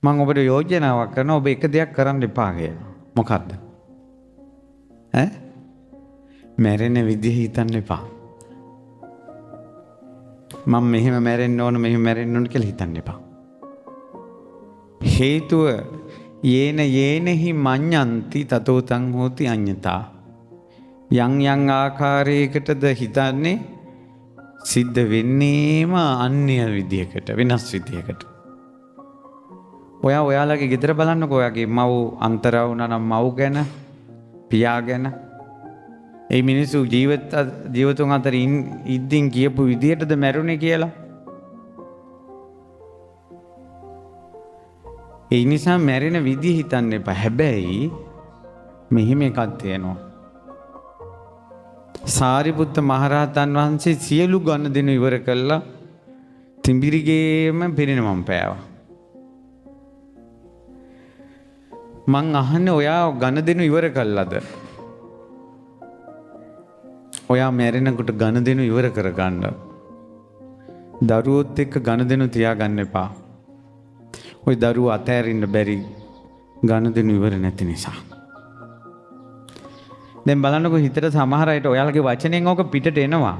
මම ඔබට යෝජනාවක් කරනවා ඔබ එක දෙයක් කරන්න එපා කියලා. මොකද්ද? මැරෙන විදිහ හිතන්න එපා. මම මෙහෙම මැරෙන්න ඕන මෙහෙම මැරෙන්න ඕන කියලා හිතන්න එපා. හේතුව යේනෙහි මඤ්ඤන්ති තතෝ තං හෝති අඤ්ඤතා. යම් ආකාරයකටද හිතන්නේ සිද්ධ වෙන්නේම අන්‍ය විදියකට වෙනස් විදියකට. ඔයාලගේ ගෙදර බලන්නකෝ ඔයාගේ මව් අන්තරා වුණා නම් මව් ගැන පියා ගැන ඒ මිනිස්සු ජීවිතුන් අතර ඉද්දින් කියපු විදියටද මැරුණේ කියලා. ඒ නිසා මැරෙන විදිය හිතන්න එපා. හැබැයි මෙහිම එකක් තියෙනවා. සාරිපුත්ත මහරහතන් වහන්සේ සියලු ගනුදෙනු ඉවර කළා තිඹිරිගේම පිරිනමම් පෑවා. මං අහන්නේ ඔයා ගනුදෙනු ඉවර කළාද? ඔයා මැරෙනකොට ගනුදෙනු ඉවර කරගන්න. දරුවොත් එක්ක ගනුදෙනු තියාගන්න එපා. ඔය දරුවෝ අතෑරින්න බැරි ගනුදෙනු ඉවර නැති නිසා. දැන් බලන්නකෝ හිතට සමහර අයට ඔයාලගේ වචනෙන් ඕක පිටට එනවා.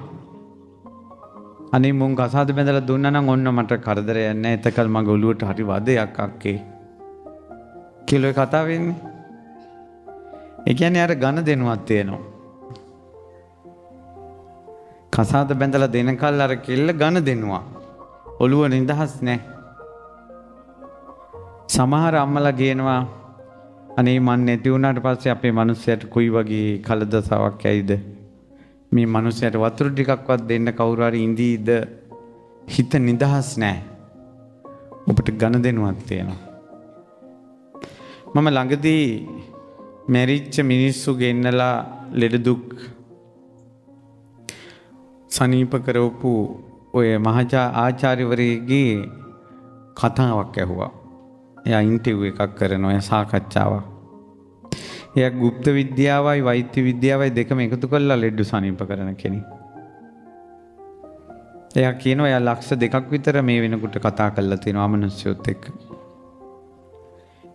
අනේ මුන් කසාද බැඳලා දුන්නා නම් ඔන්න මට කරදරයක් නැහැ. එතකල් මගේ ඔළුවට හරි වදයක් අක්කේ. කියලා කතා වෙන්නේ. ඒ කියන්නේ අර ගනුදෙනුවක් තියෙනවා. කසාද බැඳලා දෙනකල් අර කෙල්ල ගනුදෙනුවා. ඔළුව නිදහස් නැහැ. සමහර අම්මලා කියනවා අනේ මන් නැති වුණාට පස්සේ අපේ මිනිස්සයාට කොයි වගේ කලදසාවක් ඇයිද? මේ මිනිස්සයාට වතුර ටිකක්වත් දෙන්න කවුරු හරි ඉඳීද? හිත නිදහස් නැහැ. ඔබට ගනුදෙනුවක් තියෙනවා. මම ළඟදී මැරිච්ච මිනිස්සු ගෙන්නලා ලෙඩ දුක් සනීප කරවපු ඔය ආචාර්යවරයෙක්ගේ කතාවක් ඇහුවා. එයා ඉන්ටර්විව් එකක් කරනවා. එයා සාකච්ඡාවක්. එයා গুপ্ত විද්‍යාවයි වෛද්‍ය විද්‍යාවයි දෙකම එකතු කරලා ලෙඩ සනීප කරන කෙනෙක්. එයා කියනවා එයා ලක්ෂ 2ක් විතර මේ වෙනකොට කතා කරලා තියෙනවා අමනුෂ්‍යයොත් එක්ක.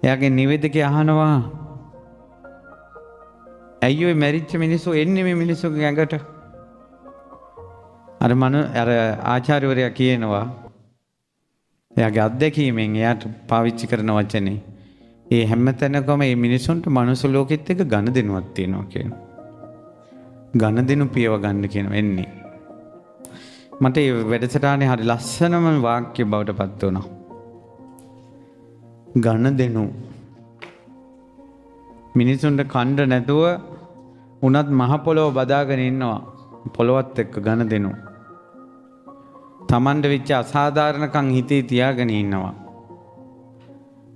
එයාගේ නිවේදකයා අහනවා ඇයි ඔය මැරිච්ච මිනිස්සු එන්නේ මේ මිනිස්සුගේ ඇඟට? අර ආචාර්යවරයා කියනවා එයාගේ අත්දැකීමෙන් එයාට පාවිච්චි කරන වචනේ ඒ හැම තැනකම මේ මිනිසුන්ට මනුස්ස ලෝකෙත් එක්ක ගනුදෙනුවක් තියෙනවා කියනවා. ගනුදෙනු පියව ගන්න කියන වෙන්නේ. මට මේ වැඩසටහනේ හරි ලස්සනම වාක්‍ය බවට පත් වුණා. ගනුදෙනු මිනිසුන්ට කණ්ඩ නැතුව උනත් මහ පොළොව බදාගෙන ඉන්නවා. පොළොවත් එක්ක ගනුදෙනු. තමන්ට වෙච්ච අසාධාරණකම් හිතේ තියාගෙන ඉන්නවා.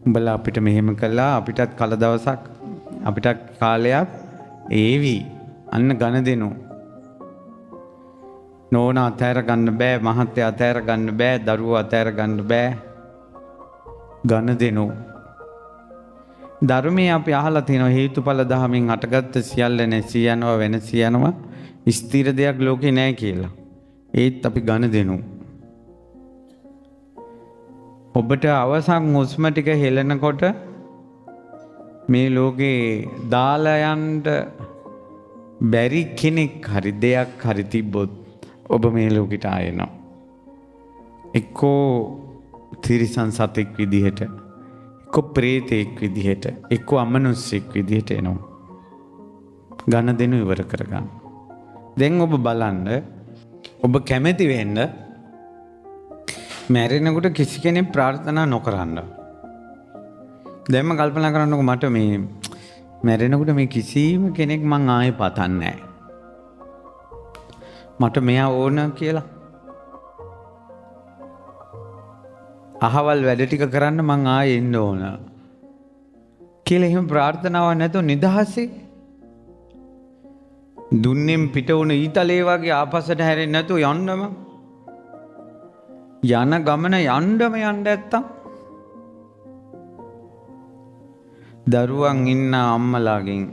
උඹලා අපිට මෙහෙම කළා අපිටත් කල දවසක් අපිටත් කාලයක් ඒවි. අන්න ගනුදෙනු. නෝන අතෑර ගන්න බෑ, මහත්තයා අතෑර ගන්න බෑ, දරුවෝ අතෑර ගන්න බෑ. ගනුදෙනු. ධර්මයේ අපි අහලා තියෙනවා හේතුඵල ධමයෙන් අටගත්ත සියල්ල නැසී යනවා වෙනසී යනවා ස්ථිර දෙයක් ලෝකේ නැහැ කියලා. ඒත් අපි ගනුදෙනු. ඔබට අවසන් හුස්ම ටික හෙලනකොට මේ ලෝකේ දාලා යන්න බැරි කෙනෙක් හරි දෙයක් හරි තිබ්බොත් ඔබ මේ ලෝකෙට ආයෙනවා. එක්කෝ තිරිසන් සතෙක් විදිහට, එක්කෝ ප්‍රේතෙක් විදිහට, එක්කෝ අමනුෂ්‍යෙක් විදිහට එනවා. ගනුදෙනු ඉවර කරගන්න. දැන් ඔබ බලන්න ඔබ කැමති වෙන්න මැරෙනකොට කිසි කෙනෙක් ප්‍රාර්ථනා නොකරන්න. දැන්ම කල්පනා කරන්නකො මට මේ මැරෙනකොට මේ කිසිම කෙනෙක් මං ආයෙ පතන්නේ නැහැ. මට මෙයා ඕන කියලා. අහවල් වැඩ ටික කරන්න මං ආයෙ එන්න ඕන කියලා එහෙම ප්‍රාර්ථනාවක් නැතුව නිදහසේ දුන්නෙන් පිට වුණ ඊතලේ වගේ ආපස්සට හැරෙන්නේ නැතුව යන්නම යන ගමන යන්න නැත්තම් දරුවන් ඉන්න අම්මලාගෙන්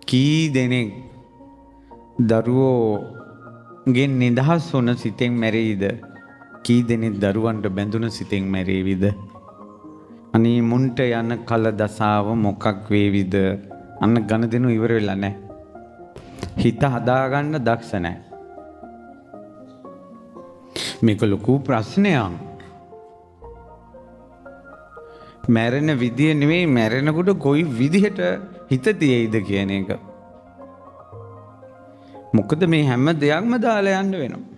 කී දෙනෙක් දරුවෝගෙන් නිදහස් වුණ සිතෙන් මැරෙයිද? කී දෙනෙක් දරුවන්ට බැඳුන සිතෙන් මැරෙයිද? අනේ මුන්ට යන කල දසාව මොකක් වේවිද? අන්න ගනුදෙනු ඉවර වෙලා නැහැ. හිත හදාගන්න දක්ෂ නැහැ. මේක ලොකු ප්‍රශ්නයක්. මැරෙන විදිය නෙවෙයි මැරෙනකොට කොයි විදිහට හිත තියෙයිද කියන එක. මොකද මේ හැම දෙයක්ම දාලා යන්න වෙනවා.